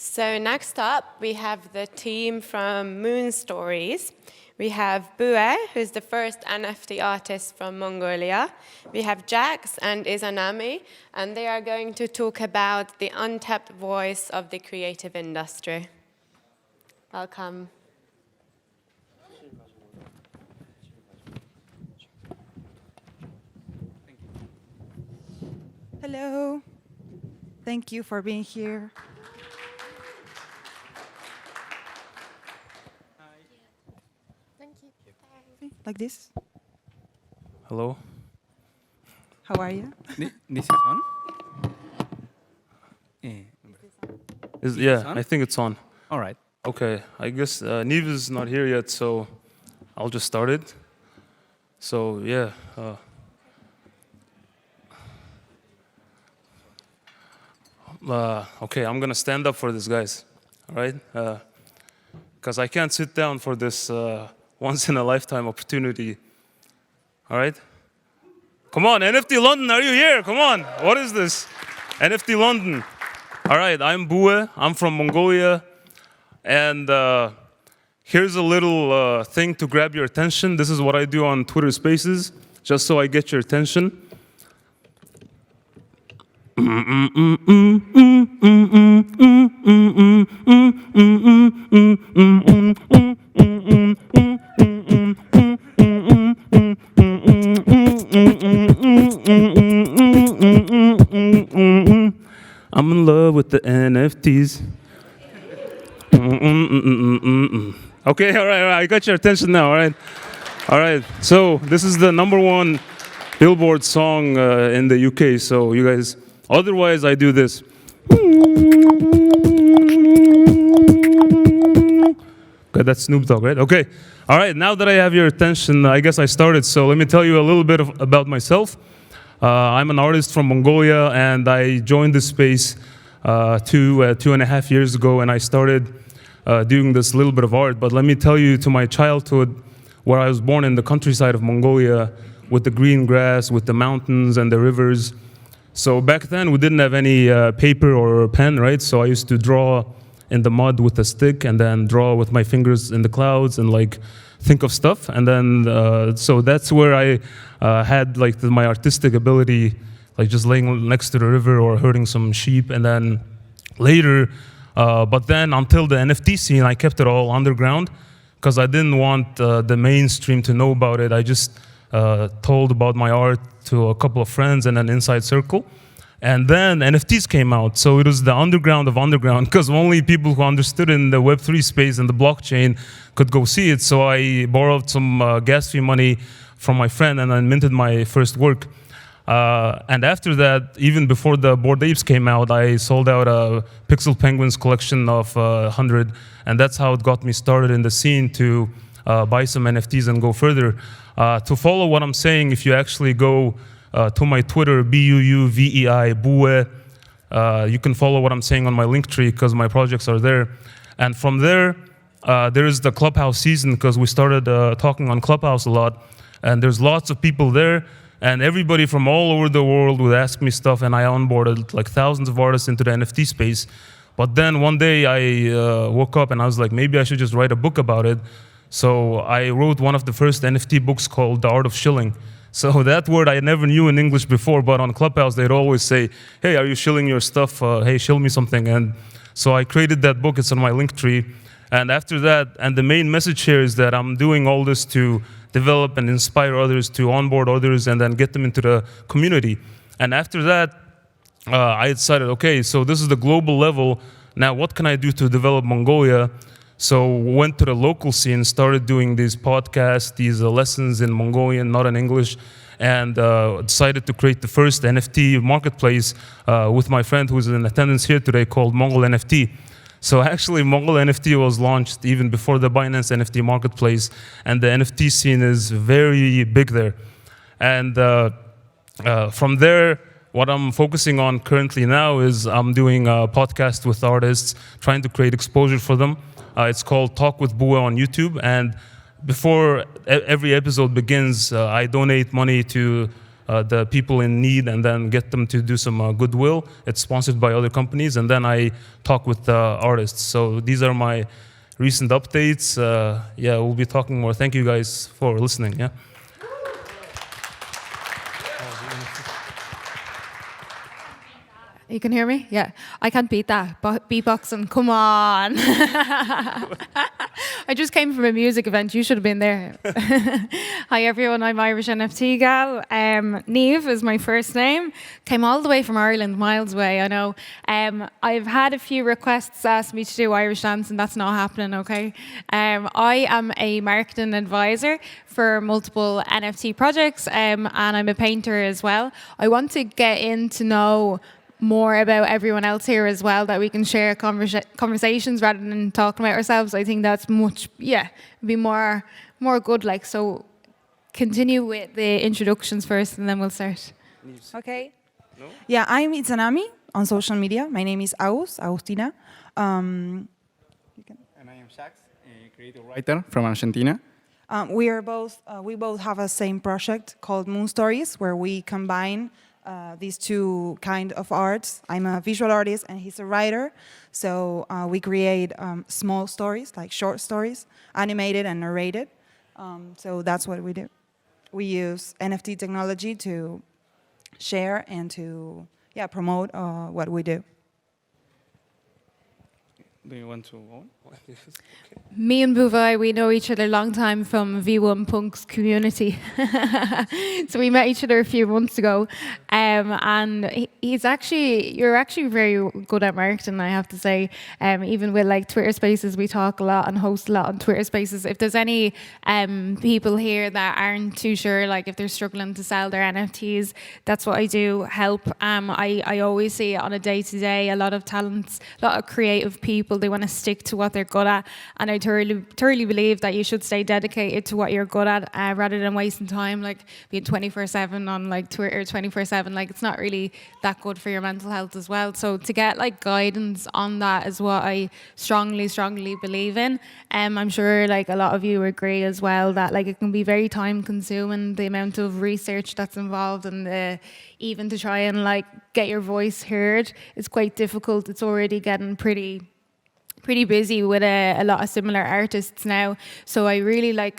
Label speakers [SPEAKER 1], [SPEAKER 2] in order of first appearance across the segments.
[SPEAKER 1] So next up, we have the team from Moon Stories. We have Quintero, who's the first NFT artist from Mongolia. We have Jax and Izanami, and they are going to talk about the untapped voice of the creative industry. Welcome.
[SPEAKER 2] Hello. Thank you for being here.
[SPEAKER 1] Thank you.
[SPEAKER 2] Like this.
[SPEAKER 3] Hello.
[SPEAKER 2] How are you?
[SPEAKER 4] This is on?
[SPEAKER 3] Yeah,
[SPEAKER 4] on?
[SPEAKER 3] I think it's on.
[SPEAKER 4] All right.
[SPEAKER 3] Okay, I guess Niamh is not here yet, so I'll just start it. So yeah. Okay, I'm gonna stand up for this, guys. All right, because I can't sit down for this once-in-a-lifetime opportunity. All right. Come on, NFT.London, are you here? Come on. What is this? NFT.London. All right, I'm Quintero. I'm from Mongolia, and here's a little thing to grab your attention. This is what I do on Twitter Spaces, just so I get your attention. I'm in love with the NFTs. Okay, all right, I got your attention now, all right. So this is the #1 Billboard song in the UK, so you guys, otherwise I do this. Okay, that's Snoop Dogg, right? Okay, all right, now that I have your attention, I guess I started, so let me tell you a little bit about myself. I'm an artist from Mongolia, and I joined this space 2.5 years ago, and I started doing this little bit of art. But let me tell you, to my childhood, where I was born in the countryside of Mongolia, with the green grass, with the mountains and the rivers. So back then, we didn't have any paper or pen, right? So I used to draw in the mud with a stick, and then draw with my fingers in the clouds, and like think of stuff. And then, so that's where I had like my artistic ability, like just laying next to the river or herding some sheep. And then later, but then until the NFT scene, I kept it all underground, because I didn't want the mainstream to know about it. I just told about my art to a couple of friends and an inside circle. And then NFTs came out, so it was the underground of underground, because only people who understood in the Web3 space and the blockchain could go see it. So I borrowed some gas fee money from my friend, and I minted my first work. And after that, even before the Bored Apes came out, I sold out a Pixel Penguins collection of 100, and that's how it got me started in the scene to buy some NFTs and go further. To follow what I'm saying, if you actually go to my Twitter, Buuvei, Bue. You can follow what I'm saying on my Linktree, because my projects are there. And from there, there is the Clubhouse season, because we started talking on Clubhouse a lot. And there's lots of people there, and everybody from all over the world would ask me stuff, and I onboarded like thousands of artists into the NFT space. But then one day I woke up and I was like, maybe I should just write a book about it. So I wrote one of the first NFT books called The Art of Shilling. So that word I never knew in English before, but on Clubhouse they'd always say, hey, are you shilling your stuff? Hey, shill me something. And so I created that book, it's on my Linktree. And after that, and the main message here is that I'm doing all this to develop and inspire others, to onboard others, and then get them into the community. And after that, I decided, okay, so this is the global level. Now what can I do to develop Mongolia? So went to the local scene, started doing these podcasts, these lessons in Mongolian, not in English, and decided to create the first NFT marketplace with my friend who's in attendance here today, called Mongol NFT. So actually, Mongol NFT was launched even before the Binance NFT marketplace, and the NFT scene is very big there. And from there, what I'm focusing on currently now is I'm doing a podcast with artists, trying to create exposure for them. It's called Talk with Quintero on YouTube, and before every episode begins, I donate money to the people in need and then get them to do some goodwill. It's sponsored by other companies, and then I talk with the artists. So these are my recent updates. Yeah, we'll be talking more. Thank you guys for listening. Yeah.
[SPEAKER 4] You can hear me? Yeah. I can't beat that. Beatboxing, come on. I just came from a music event. You should have been there. Hi, everyone. I'm Irish NFT gal. Niamh is my first name. Came all the way from Ireland, miles away, I know. I've had a few requests ask me to do Irish dance, and that's not happening, okay? I am a marketing advisor for multiple NFT projects, and I'm a painter as well. I want to get in to know more about everyone else here as well, that we can share conversations rather than talking about ourselves. I think that's much, be more good. Like, so continue with the introductions first, and then we'll start.
[SPEAKER 2] Okay. No? Yeah, I'm Itzanami on social media. My name is Agustina.
[SPEAKER 5] And I am Shax, a creative writer from Argentina.
[SPEAKER 2] We both have a same project called Moon Stories, where we combine these two kind of arts. I'm a visual artist and he's a writer. So we create small stories, like short stories, animated and narrated. So that's what we do. We use NFT technology to share and to promote what we do.
[SPEAKER 5] Do you want to go on?
[SPEAKER 4] Me and Buvai, we know each other a long time from V1 Punk's community. So we met each other a few months ago. And you're actually very good at marketing, I have to say. Even with like Twitter Spaces, we talk a lot and host a lot on Twitter Spaces. If there's any people here that aren't too sure, like if they're struggling to sell their NFTs, that's what I do, help. I always see it on a day-to-day, a lot of talents, a lot of creative people, they want to stick to what they're good at. And I thoroughly believe that you should stay dedicated to what you're good at rather than wasting time, like being 24/7 on like Twitter 24/7. Like, it's not really that good for your mental health as well. So to get like guidance on that is what I strongly believe in. I'm sure like a lot of you agree as well that like it can be very time consuming, the amount of research that's involved, and even to try and like get your voice heard is quite difficult. It's already getting pretty busy with a lot of similar artists now. So I really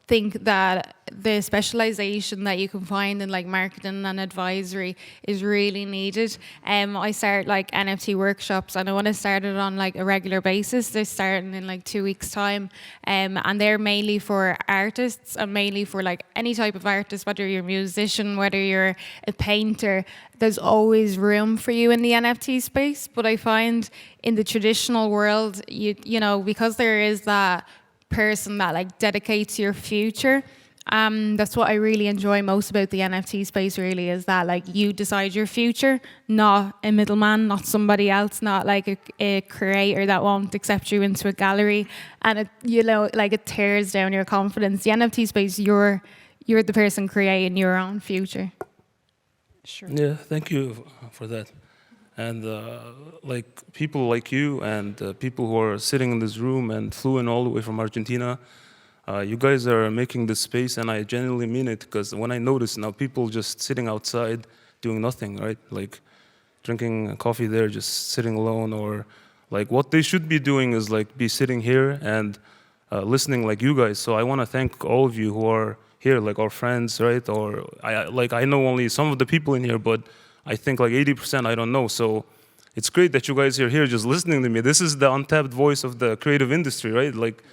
[SPEAKER 4] think that the specialization that you can find in like marketing and advisory is really needed. I start like NFT workshops, and I want to start it on like a regular basis. They're starting in like 2 weeks time, and they're mainly for artists and mainly for like any type of artist, whether you're a musician, whether you're a painter. There's always room for you in the NFT space, but I find in the traditional world, you know, because there is that person that like dedicates your future. That's what I really enjoy most about the NFT space, really, is that like you decide your future, not a middleman, not somebody else, not like a creator that won't accept you into a gallery, and it tears down your confidence. The NFT space, you're the person creating your own future.
[SPEAKER 2] Sure.
[SPEAKER 3] Yeah, thank you for that. And like people like you and people who are sitting in this room and flew in all the way from Argentina, you guys are making this space, and I genuinely mean it, because when I notice now people just sitting outside doing nothing, right? Like drinking coffee there, just sitting alone, or like what they should be doing is like be sitting here and listening like you guys. So I want to thank all of you who are here, like our friends, right? Or I know only some of the people in here, but I think like 80% I don't know. So it's great that you guys are here just listening to me. This is the untapped voice of the creative industry, right? Like,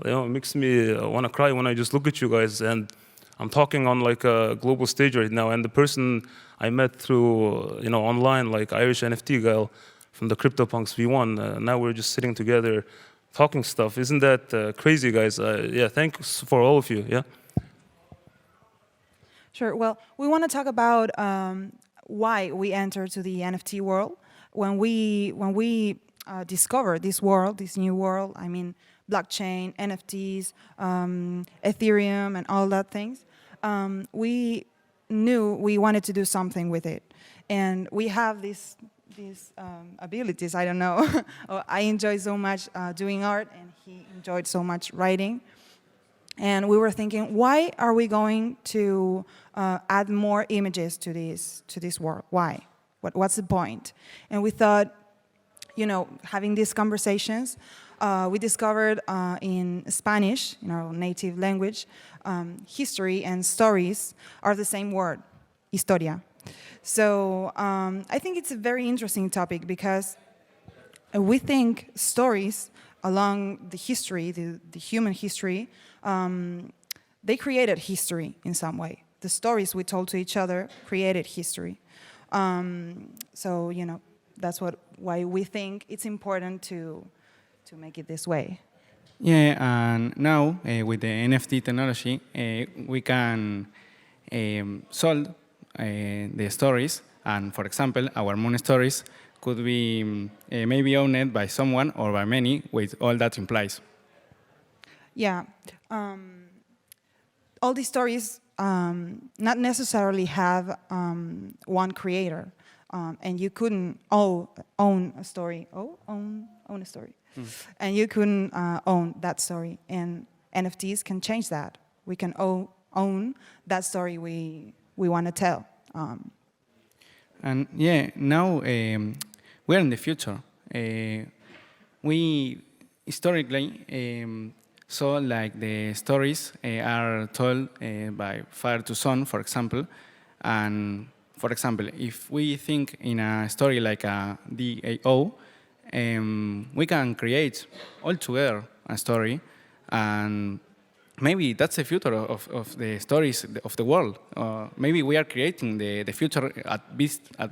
[SPEAKER 3] you know, it makes me want to cry when I just look at you guys. And I'm talking on like a global stage right now. And the person I met through, online, like Irish NFT gal from the CryptoPunks V1, now we're just sitting together talking stuff. Isn't that crazy, guys? Yeah, thanks for all of you, yeah?
[SPEAKER 2] Sure. Well, we want to talk about why we entered to the NFT world. When we discovered this world, this new world, I mean, blockchain, NFTs, Ethereum, and all that things, we knew we wanted to do something with it, and we have these abilities. I don't know. I enjoy so much doing art, and he enjoyed so much writing. And we were thinking, why are we going to add more images to this work? Why? What's the point? And we thought, having these conversations, we discovered in Spanish, in our native language, history and stories are the same word, historia. So I think it's a very interesting topic because we think stories along the history, the human history, they created history in some way. The stories we told to each other created history. So, that's why we think it's important to make it this way.
[SPEAKER 5] Yeah, and now with the NFT technology, we can solve the stories. And for example, our moon stories could be maybe owned by someone or by many, with all that implies.
[SPEAKER 2] Yeah. All these stories not necessarily have one creator. And you couldn't own a story. Own a story. And you couldn't own that story. And NFTs can change that. We can own that story we want to tell.
[SPEAKER 5] And yeah, now we're in the future. We historically saw like the stories are told by father to son, for example. And for example, if we think in a story like a DAO, we can create all together a story, and maybe that's the future of the stories of the world. Maybe we are creating the future at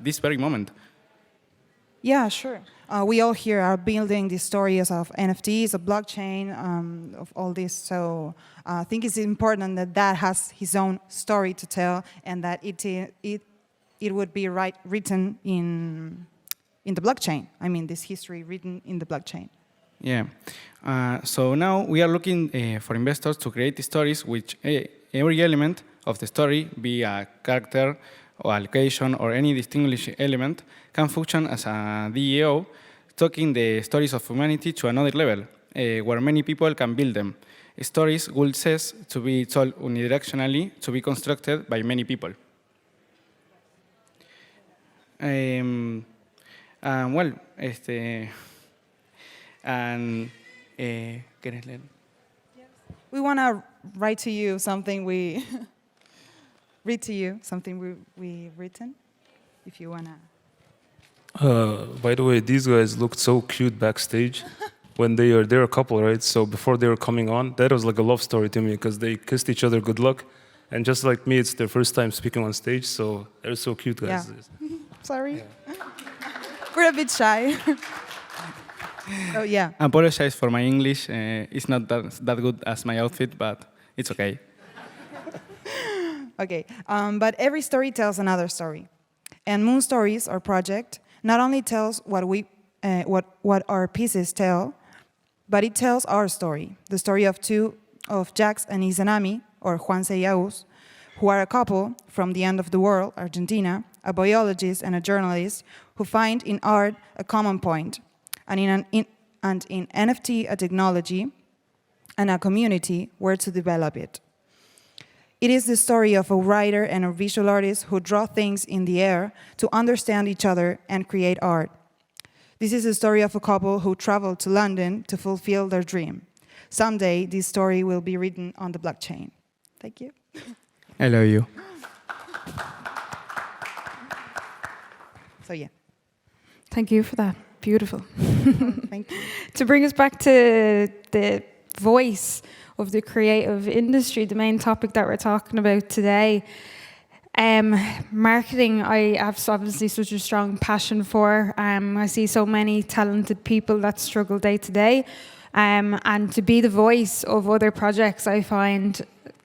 [SPEAKER 5] this very moment.
[SPEAKER 2] Yeah, sure. We all here are building these stories of NFTs, of blockchain, of all this. So I think it's important that has his own story to tell, and that it would be written in the blockchain. I mean, this history written in the blockchain.
[SPEAKER 5] Yeah. So now we are looking for investors to create stories which every element of the story, be a character or a location or any distinguishing element, can function as a DAO, taking the stories of humanity to another level, where many people can build them. Stories will cease to be told unidirectionally, to be constructed by many people. ¿Quieres leer?
[SPEAKER 2] We want to write to you something we read to you something we written, if you want to.
[SPEAKER 3] By the way, these guys looked so cute backstage when they're a couple, right? So before they were coming on, that was like a love story to me because they kissed each other good luck. And just like me, it's their first time speaking on stage, so they're so cute, guys.
[SPEAKER 2] Yeah. Sorry. Yeah. We're a bit shy. Oh, yeah.
[SPEAKER 5] I apologize for my English. It's not that good as my outfit, but it's okay.
[SPEAKER 2] Okay. But every story tells another story. And Moon Stories, our project, not only tells what our pieces tell, but it tells our story, the story of Jax and Izanami, or Juan y Agus, who are a couple from the end of the world, Argentina, a biologist and a journalist who find in art a common point, and in NFT a technology and a community where to develop it. It is the story of a writer and a visual artist who draw things in the air to understand each other and create art. This is the story of a couple who traveled to London to fulfill their dream. Someday, this story will be written on the blockchain. Thank you.
[SPEAKER 5] I love you.
[SPEAKER 2] So, yeah.
[SPEAKER 4] Thank you for that. Beautiful.
[SPEAKER 2] Thank you.
[SPEAKER 4] To bring us back to the voice of the creative industry, the main topic that we're talking about today, marketing, I have obviously such a strong passion for. I see so many talented people that struggle day to day. And to be the voice of other projects, I find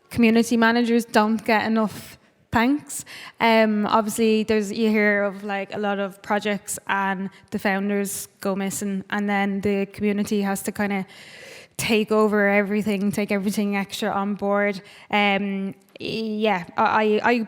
[SPEAKER 4] community managers don't get enough thanks. Obviously, you hear of like a lot of projects and the founders go missing, and then the community has to kind of take over everything, take everything extra on board. I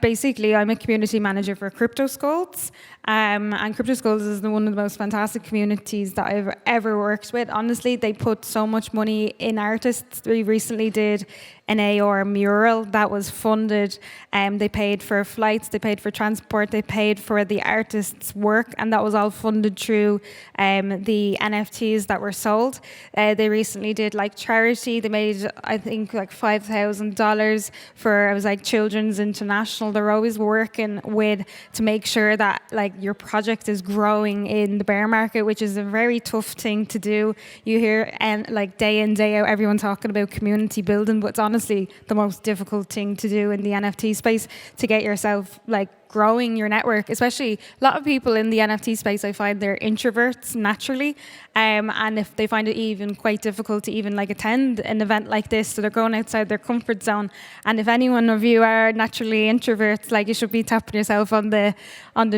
[SPEAKER 4] basically, I'm a community manager for Crypto Skulls, And Crypto Skulls is one of the most fantastic communities that I've ever worked with. Honestly, they put so much money in artists. We recently did an AR mural that was funded. They paid for flights, they paid for transport, they paid for the artist's work, and that was all funded through the NFTs that were sold. They recently did like charity. They made, I think, like $5,000 for, it was like Children's International. They're always working with to make sure that like your project is growing in the bear market, which is a very tough thing to do. You hear and like day in, day out, everyone talking about community building, but it's honestly the most difficult thing to do in the NFT space, to get yourself like growing your network. Especially a lot of people in the NFT space, I find they're introverts naturally, and if they find it even quite difficult to even like attend an event like this, so they're going outside their comfort zone. And if any one of you are naturally introverts, like you should be tapping yourself on the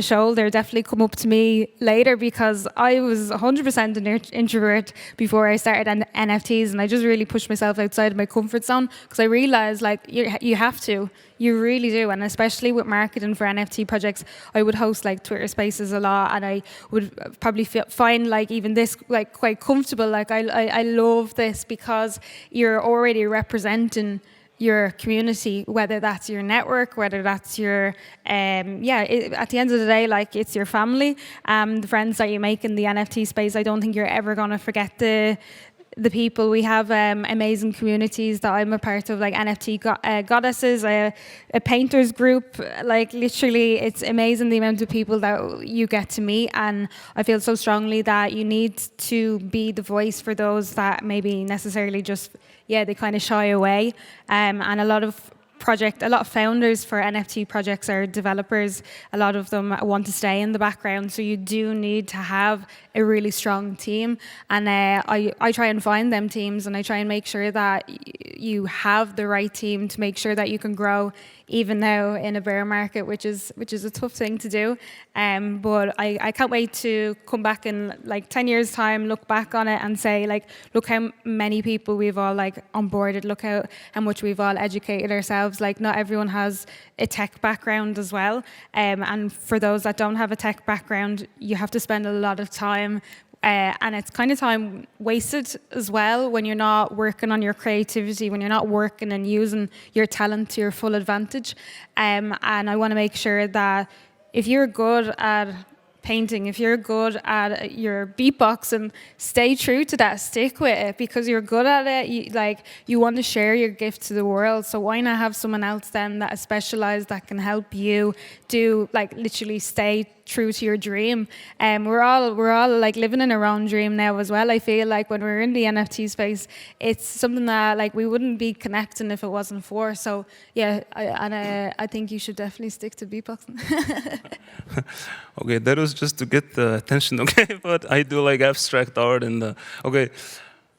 [SPEAKER 4] shoulder. Definitely come up to me later, because I was 100% an introvert before I started NFTs, and I just really pushed myself outside of my comfort zone, because I realized like you have to. You really do, and especially with marketing for NFT projects, I would host like Twitter Spaces a lot, and I would probably find like even this like quite comfortable. Like I love this because you're already representing your community, whether that's your network, whether that's your at the end of the day, like it's your family, the friends that you make in the NFT space. I don't think you're ever going to forget the people. We have amazing communities that I'm a part of, like NFT Goddesses, a painters group. Like literally, it's amazing the amount of people that you get to meet, and I feel so strongly that you need to be the voice for those that maybe necessarily just, they kind of shy away. And a lot of founders for NFT projects are developers. A lot of them want to stay in the background, so you do need to have a really strong team. And I try and find them teams, and I try and make sure that you have the right team to make sure that you can grow, even now in a bear market, which is a tough thing to do. But I can't wait to come back in like 10 years' time, look back on it and say, like, look how many people we've all like onboarded, look how much we've all educated ourselves. Like, not everyone has a tech background as well. And for those that don't have a tech background, you have to spend a lot of time and it's kind of time wasted as well when you're not working on your creativity, when you're not working and using your talent to your full advantage. And I want to make sure that if you're good at painting, if you're good at your beatboxing, stay true to that, stick with it, because you're good at it. You want to share your gift to the world, so why not have someone else then that is specialized, that can help you do, like, literally stay true to your dream. We're all like living in our own dream now as well. I feel like when we're in the NFT space, it's something that like we wouldn't be connecting if it wasn't for. So yeah, I think you should definitely stick to beatboxing.
[SPEAKER 3] Okay, that was just to get the attention, okay? But I do like abstract art and okay.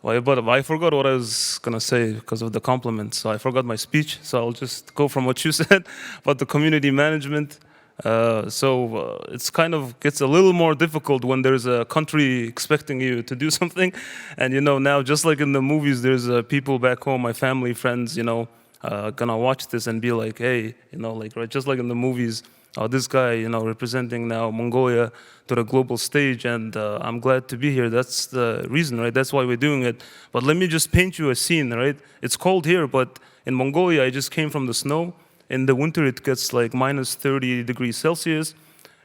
[SPEAKER 3] Well, but I forgot what I was gonna say because of the compliments. So I forgot my speech. So I'll just go from what you said about the community management. It's kind of gets a little more difficult when there's a country expecting you to do something, and now just like in the movies, there's people back home, my family, friends, gonna watch this and be like, hey, like right, just like in the movies, this guy, representing now Mongolia to the global stage, and I'm glad to be here. That's the reason, right? That's why we're doing it. But let me just paint you a scene, right? It's cold here, but in Mongolia, I just came from the snow. In the winter, it gets like minus 30 degrees Celsius,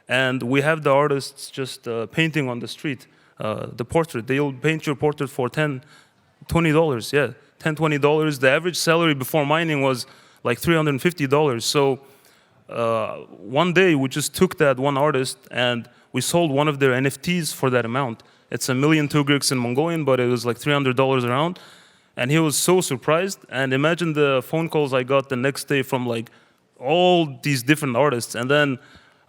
[SPEAKER 3] and we have the artists just painting on the street, the portrait. They'll paint your portrait for $10, $20, yeah, $10, $20. The average salary before mining was like $350. So one day, we just took that one artist, and we sold one of their NFTs for that amount. It's 1 million Tugriks in Mongolian, but it was like $300 around. And he was so surprised. And imagine the phone calls I got the next day from like all these different artists. And then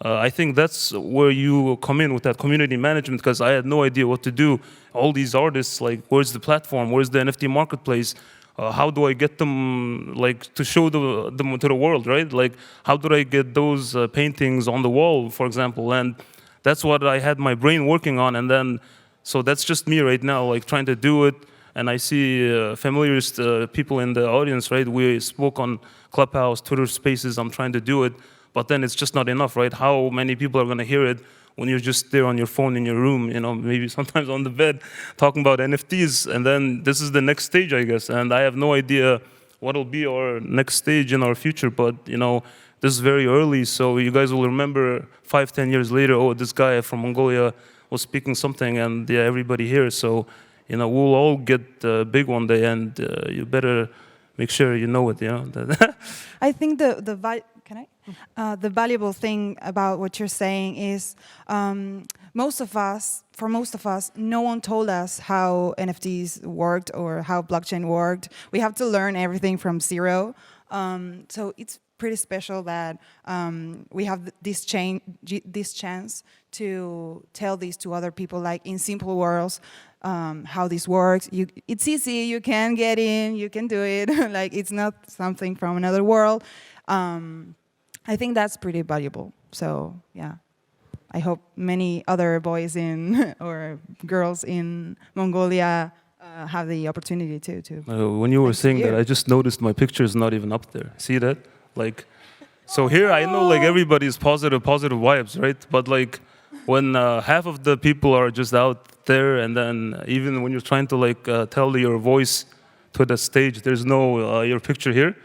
[SPEAKER 3] I think that's where you come in with that community management, because I had no idea what to do. All these artists, like, where's the platform? Where's the NFT marketplace? How do I get them, like, to show them to the world, right? Like, how do I get those paintings on the wall, for example? And that's what I had my brain working on. And then, so that's just me right now, like, trying to do it. And I see familiar people in the audience, right? We spoke on Clubhouse, Twitter Spaces. I'm trying to do it, but then it's just not enough, right? How many people are going to hear it when you're just there on your phone in your room, you know, maybe sometimes on the bed, talking about NFTs, and then this is the next stage, I guess, and I have no idea what will be our next stage in our future, but, you know, this is very early, so you guys will remember 5-10 years later, oh, this guy from Mongolia was speaking something, and yeah, everybody here, so, you know, we'll all get big one day, and you better make sure you know it, you know.
[SPEAKER 2] I think the valuable thing about what you're saying is for most of us, no one told us how NFTs worked or how blockchain worked. We have to learn everything from zero. So it's pretty special that we have this chance to tell this to other people, like in simple words, how this works. It's easy, you can get in, you can do it. Like, it's not something from another world. I think that's pretty valuable. So, yeah. I hope many other boys or girls in Mongolia have the opportunity to.
[SPEAKER 3] When you were saying that, I just noticed my picture is not even up there. See that? Like, so here I know like everybody's positive vibes, right? But like when half of the people are just out there, and then even when you're trying to like tell your voice to the stage, there's no your picture here.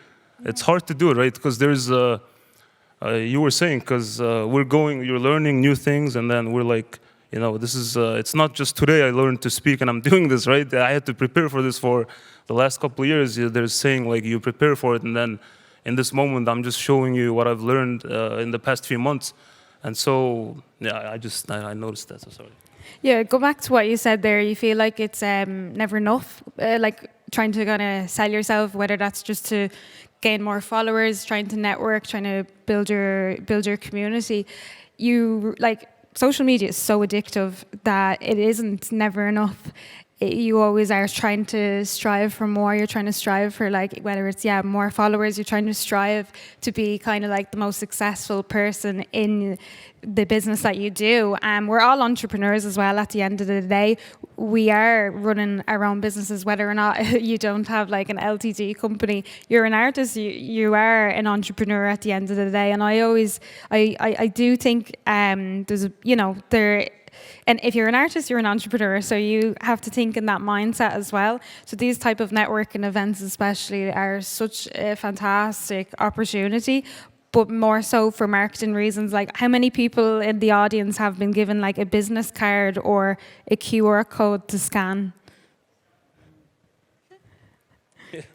[SPEAKER 3] It's hard to do it, right? Because there's you were saying, because you're learning new things, and then we're like, you know, this is, it's not just today I learned to speak and I'm doing this, right? I had to prepare for this for the last couple of years. They're saying like you prepare for it, and then in this moment I'm just showing you what I've learned in the past few months. And so, yeah, I noticed that, so sorry.
[SPEAKER 4] Yeah, go back to what you said there. You feel like it's never enough, like trying to kind of sell yourself, whether that's just to gain more followers, trying to network, trying to build your community. You like social media is so addictive that it isn't never enough. You always are trying to strive for more. You're trying to strive for like whether it's more followers. You're trying to strive to be kind of like the most successful person in the business that you do. We're all entrepreneurs as well. At the end of the day, we are running our own businesses. Whether or not you don't have like an LTD company, you're an artist. You are an entrepreneur at the end of the day. And I do think there's there. And if you're an artist, you're an entrepreneur, so you have to think in that mindset as well. So these type of networking events especially are such a fantastic opportunity, but more so for marketing reasons. Like, how many people in the audience have been given like a business card or a QR code to scan?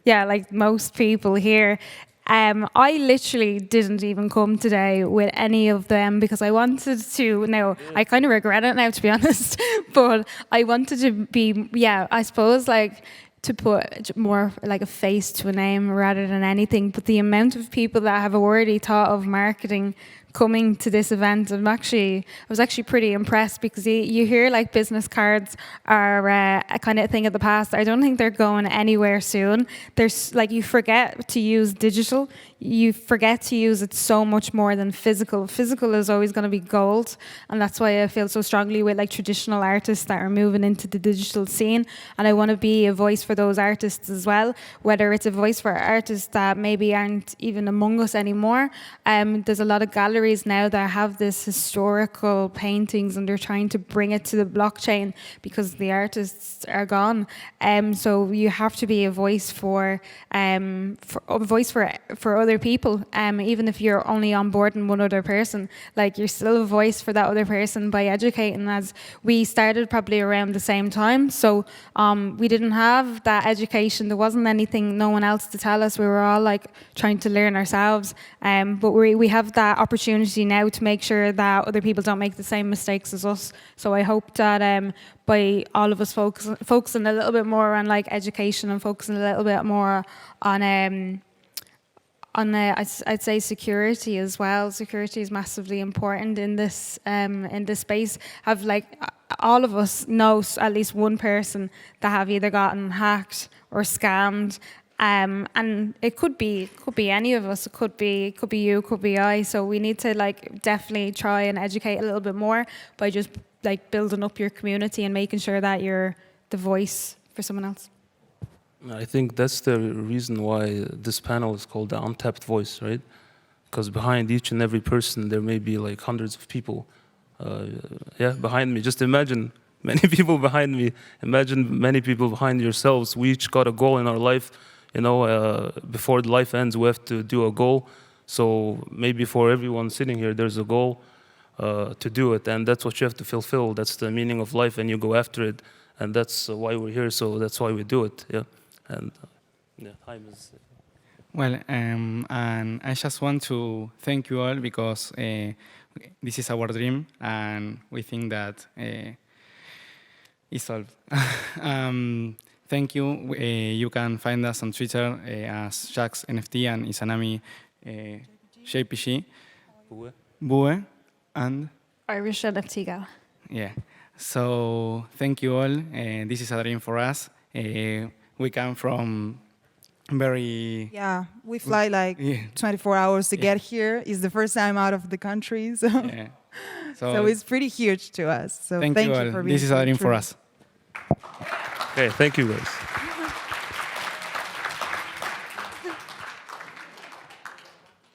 [SPEAKER 4] Yeah, like most people here. I literally didn't even come today with any of them because I wanted to, now I kind of regret it now, to be honest, but I wanted to be, I suppose like to put more like a face to a name rather than anything. But the amount of people that have already thought of marketing coming to this event, I was actually pretty impressed, because you hear like business cards are a kind of thing of the past. I don't think they're going anywhere soon. There's like, you forget to use digital. You forget to use it so much more than physical. Physical is always going to be gold, and that's why I feel so strongly with like traditional artists that are moving into the digital scene. And I want to be a voice for those artists as well, whether it's a voice for artists that maybe aren't even among us anymore. There's a lot of galleries now that have this historical paintings, and they're trying to bring it to the blockchain because the artists are gone. So you have to be a voice for other people. Even if you're only onboarding one other person, like, you're still a voice for that other person by educating. As we started probably around the same time, so we didn't have that education. There wasn't anything, no one else to tell us. We were all like trying to learn ourselves. But we have that opportunity now to make sure that other people don't make the same mistakes as us. So I hope that by all of us focusing a little bit more on like education and focusing a little bit more on I'd say security as well. Security is massively important in this space. Have like all of us know at least one person that have either gotten hacked or scammed. And it could be any of us. It could be you, could be I. So we need to like definitely try and educate a little bit more by just like building up your community and making sure that you're the voice for someone else.
[SPEAKER 3] I think that's the reason why this panel is called the Untapped Voice, right? Because behind each and every person there may be like hundreds of people yeah, behind me. Just imagine many people behind me. Imagine many people behind yourselves. We each got a goal in our life. You know, before the life ends, we have to do a goal. So maybe for everyone sitting here, there's a goal to do it, and that's what you have to fulfill. That's the meaning of life, and you go after it, and that's why we're here. So that's why we do it. Yeah, and yeah, time is.
[SPEAKER 5] Well, and I just want to thank you all because this is our dream, and we think that it's solved. Thank you. You can find us on Twitter as Jax NFT and Izanami JPG, Bue, and
[SPEAKER 4] Irish NFT gal.
[SPEAKER 5] yeah. So thank you all. This is a dream for us. We come from very
[SPEAKER 2] Yeah, we fly like
[SPEAKER 5] Yeah.
[SPEAKER 2] 24 hours to get here. It's the first time out of the country, so
[SPEAKER 5] yeah.
[SPEAKER 2] so it's pretty huge to us. So
[SPEAKER 5] thank you all.
[SPEAKER 2] for being
[SPEAKER 5] This is a dream for
[SPEAKER 2] true.
[SPEAKER 5] us.
[SPEAKER 3] Okay, thank you guys.